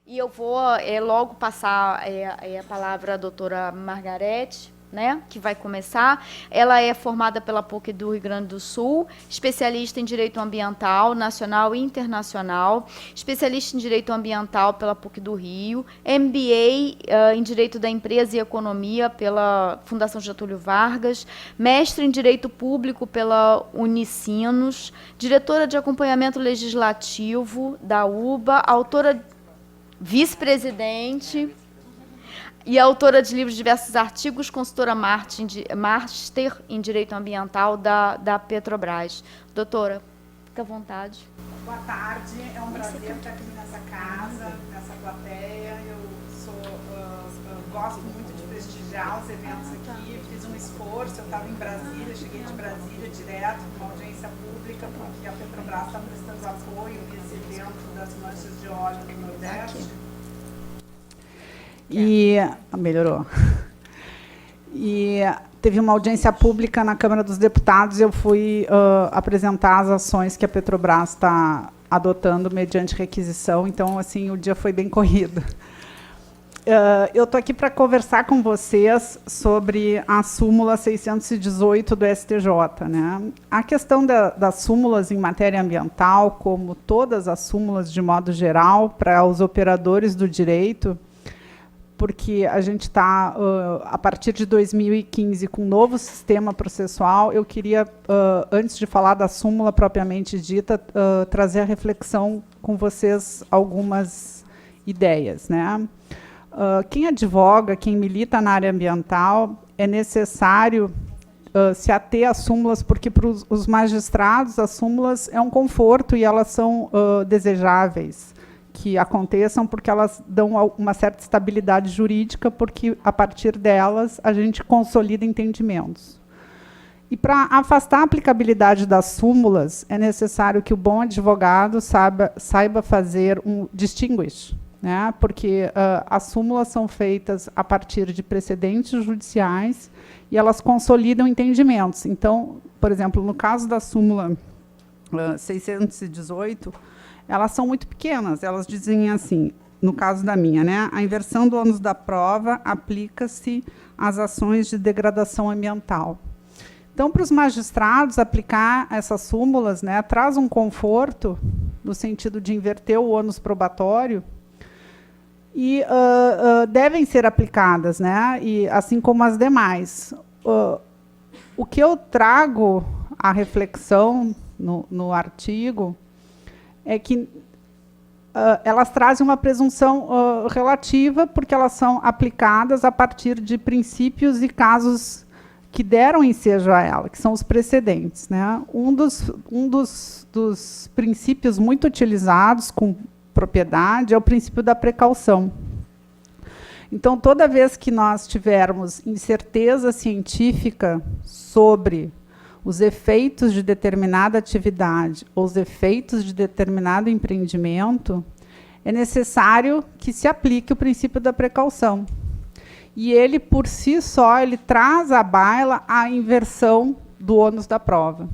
E eu vou logo passar a palavra à doutora Margarete, né, que vai começar. Ela é formada pela PUC do Rio Grande do Sul, especialista em Direito Ambiental, nacional e internacional, especialista em Direito Ambiental pela PUC do Rio, MBA em Direito da Empresa e Economia pela Fundação Getúlio Vargas, mestre em Direito Público pela Unicinos, diretora de Acompanhamento Legislativo da UBA, autora vice-presidente e autora de livros de diversos artigos, consultora Master em Direito Ambiental da Petrobras. Doutora, fica à vontade. Boa tarde, é um prazer estar aqui nessa casa, nessa plateia. Eu gosto muito de prestigiar os eventos aqui, fiz um esforço, eu estava em Brasília, cheguei de Brasília direto, numa audiência pública, porque a Petrobras está prestando apoio nesse evento das manchas de óleo no Nordeste. E melhorou. E teve uma audiência pública na Câmara dos Deputados e eu fui apresentar as ações que a Petrobras está adotando mediante requisição. Então, assim, o dia foi bem corrido. Eu estou aqui para conversar com vocês sobre a súmula 618 do STJ. Né? A questão das súmulas em matéria ambiental, como todas as súmulas de modo geral, para os operadores do direito, porque a gente está, a partir de 2015, com um novo sistema processual, eu queria, antes de falar da súmula propriamente dita, trazer a reflexão com vocês algumas ideias. Né? Quem advoga, quem milita na área ambiental, é necessário se ater às súmulas, porque para os magistrados as súmulas é um conforto e elas são desejáveis que aconteçam, porque elas dão uma certa estabilidade jurídica, porque a partir delas a gente consolida entendimentos. E para afastar a aplicabilidade das súmulas, é necessário que o bom advogado saiba fazer um distinguish, né? Porque as súmulas são feitas a partir de precedentes judiciais e elas consolidam entendimentos. Então, por exemplo, no caso da súmula 618, elas são muito pequenas. Elas dizem assim, no caso da minha, né, a inversão do ônus da prova aplica-se às ações de degradação ambiental. Então, para os magistrados, aplicar essas súmulas, né, traz um conforto no sentido de inverter o ônus probatório e devem ser aplicadas, né, e, assim como as demais. O que eu trago à reflexão no artigo é que elas trazem uma presunção relativa, porque elas são aplicadas a partir de princípios e casos que deram ensejo a ela, que são os precedentes. Né? Um dos princípios muito utilizados com propriedade é o princípio da precaução. Então, toda vez que nós tivermos incerteza científica sobre os efeitos de determinada atividade ou os efeitos de determinado empreendimento, é necessário que se aplique o princípio da precaução. E ele, por si só, ele traz à baila a inversão do ônus da prova.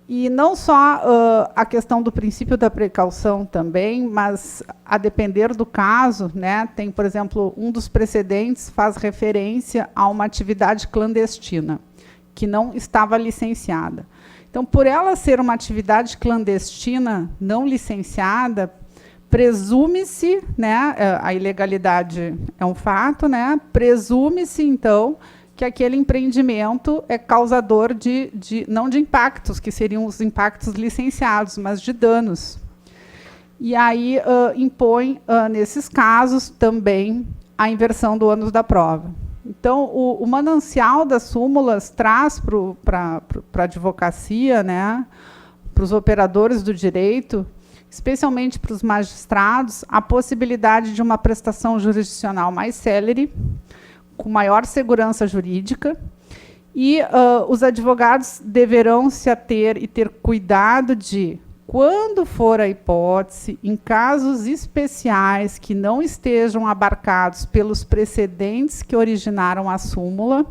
E não só a questão do princípio da precaução também, mas, a depender do caso, né, tem, por exemplo, um dos precedentes faz referência a uma atividade clandestina, que não estava licenciada. Então, por ela ser uma atividade clandestina não licenciada, presume-se, né, a ilegalidade é um fato, né, presume-se, então, que aquele empreendimento é causador não de impactos, que seriam os impactos licenciados, mas de danos. E aí impõe, nesses casos, também a inversão do ônus da prova. Então, o manancial das súmulas traz para a advocacia, né, para os operadores do direito, especialmente para os magistrados, a possibilidade de uma prestação jurisdicional mais célere, com maior segurança jurídica, e os advogados deverão se ater e ter cuidado de, quando for a hipótese, em casos especiais que não estejam abarcados pelos precedentes que originaram a súmula,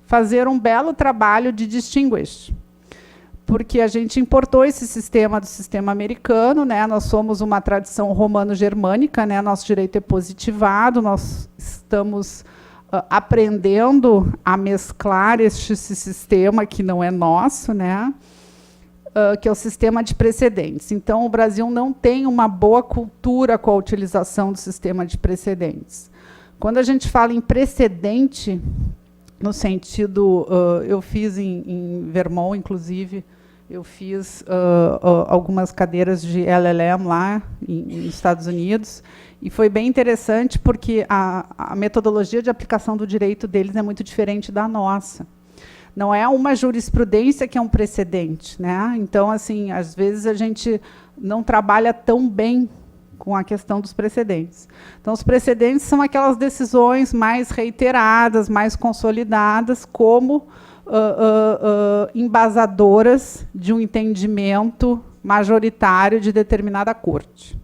fazer um belo trabalho de distinguish. Porque a gente importou esse sistema do sistema americano, né? Nós somos uma tradição romano-germânica, né? Nosso direito é positivado, nós estamos aprendendo a mesclar este sistema que não é nosso, né? Que é o sistema de precedentes. Então, o Brasil não tem uma boa cultura com a utilização do sistema de precedentes. Quando a gente fala em precedente, no sentido, eu fiz em Vermont, inclusive, eu fiz algumas cadeiras de LLM lá nos Estados Unidos, e foi bem interessante porque a metodologia de aplicação do direito deles é muito diferente da nossa. Não é uma jurisprudência que é um precedente, né? Então, assim, às vezes a gente não trabalha tão bem com a questão dos precedentes. Então, os precedentes são aquelas decisões mais reiteradas, mais consolidadas, como embasadoras de um entendimento majoritário de determinada corte.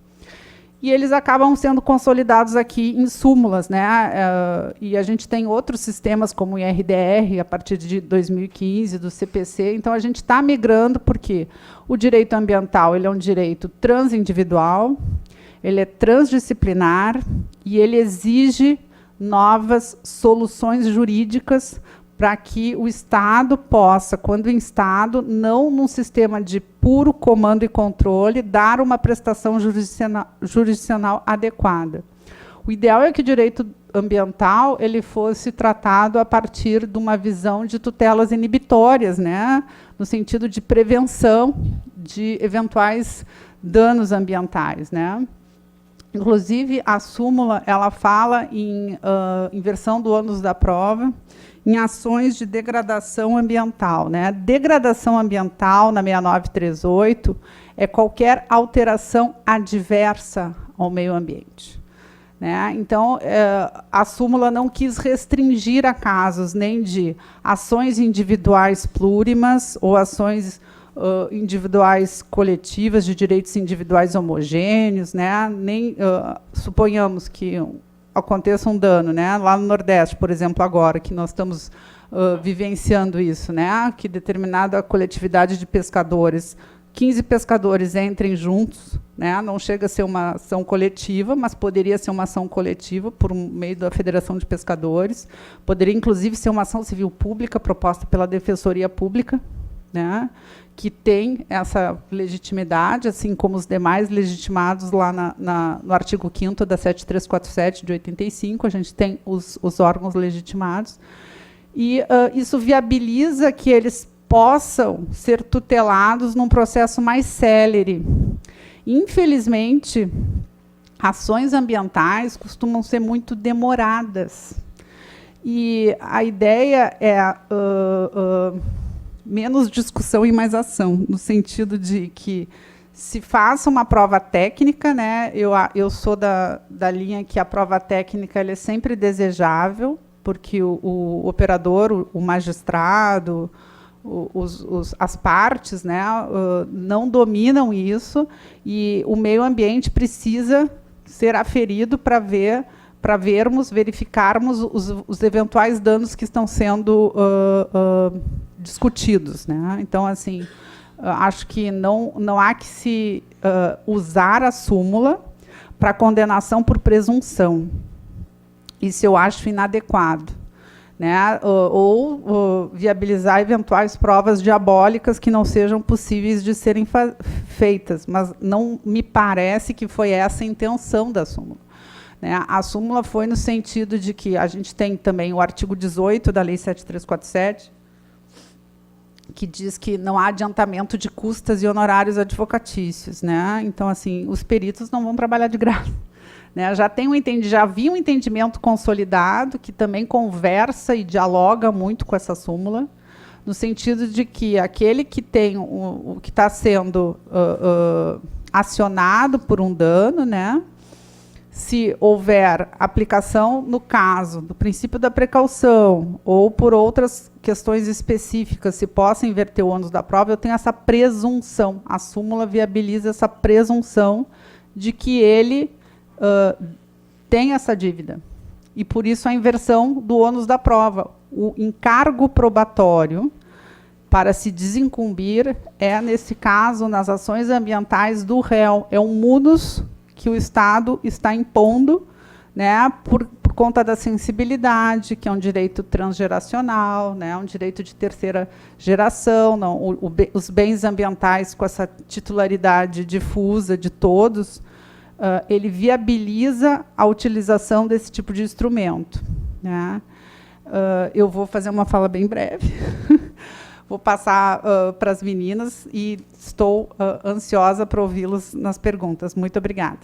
E eles acabam sendo consolidados aqui em súmulas, né? E a gente tem outros sistemas, como o IRDR, a partir de 2015, do CPC. Então, a gente está migrando, porque o direito ambiental ele é um direito transindividual, ele é transdisciplinar e ele exige novas soluções jurídicas para que o Estado possa, quando instado, não num sistema de puro comando e controle, dar uma prestação jurisdicional adequada. O ideal é que o direito ambiental ele fosse tratado a partir de uma visão de tutelas inibitórias, né? No sentido de prevenção de eventuais danos ambientais, né? Inclusive, a súmula ela fala em inversão do ônus da prova, em ações de degradação ambiental, né? Degradação ambiental, na 6938, é qualquer alteração adversa ao meio ambiente, né? Então, a súmula não quis restringir a casos nem de ações individuais plurimas ou ações individuais coletivas, de direitos individuais homogêneos, né? Nem suponhamos que aconteça um dano, né? Lá no Nordeste, por exemplo, agora que nós estamos vivenciando isso, né? Que determinada coletividade de pescadores, 15 pescadores entrem juntos, né? Não chega a ser uma ação coletiva, mas poderia ser uma ação coletiva por meio da Federação de Pescadores, poderia inclusive ser uma ação civil pública proposta pela Defensoria Pública, né? Que tem essa legitimidade, assim como os demais legitimados lá no artigo 5º da 7347 de 85, a gente tem os órgãos legitimados, e isso viabiliza que eles possam ser tutelados num processo mais célere. Infelizmente, ações ambientais costumam ser muito demoradas, e a ideia é menos discussão e mais ação, no sentido de que se faça uma prova técnica, né? Eu sou da linha que a prova técnica ela é sempre desejável, porque o operador, o magistrado, as partes, né, não dominam isso, e o meio ambiente precisa ser aferido para verificarmos os eventuais danos que estão sendo discutidos, né? Então, assim, acho que não há que se usar a súmula para condenação por presunção. Isso eu acho inadequado, né? Ou viabilizar eventuais provas diabólicas que não sejam possíveis de serem feitas, mas não me parece que foi essa a intenção da súmula. Né? A súmula foi no sentido de que a gente tem também o artigo 18 da Lei 7347, que diz que não há adiantamento de custas e honorários advocatícios, né? Então, assim, os peritos não vão trabalhar de graça, né? Já havia um entendimento consolidado que também conversa e dialoga muito com essa súmula, no sentido de que aquele que tem o que está sendo acionado por um dano, né, se houver aplicação, no caso do princípio da precaução, ou por outras questões específicas, se possa inverter o ônus da prova, eu tenho essa presunção. A súmula viabiliza essa presunção de que ele tem essa dívida. E, por isso, a inversão do ônus da prova. O encargo probatório para se desincumbir é, nesse caso, nas ações ambientais do réu. É um munus que o Estado está impondo, né, por conta da sensibilidade, que é um direito transgeracional, né, um direito de terceira geração, não, os bens ambientais com essa titularidade difusa de todos, ele viabiliza a utilização desse tipo de instrumento, né. Eu vou fazer uma fala bem breve. Vou passar para as meninas e estou ansiosa para ouvi-los nas perguntas. Muito obrigada.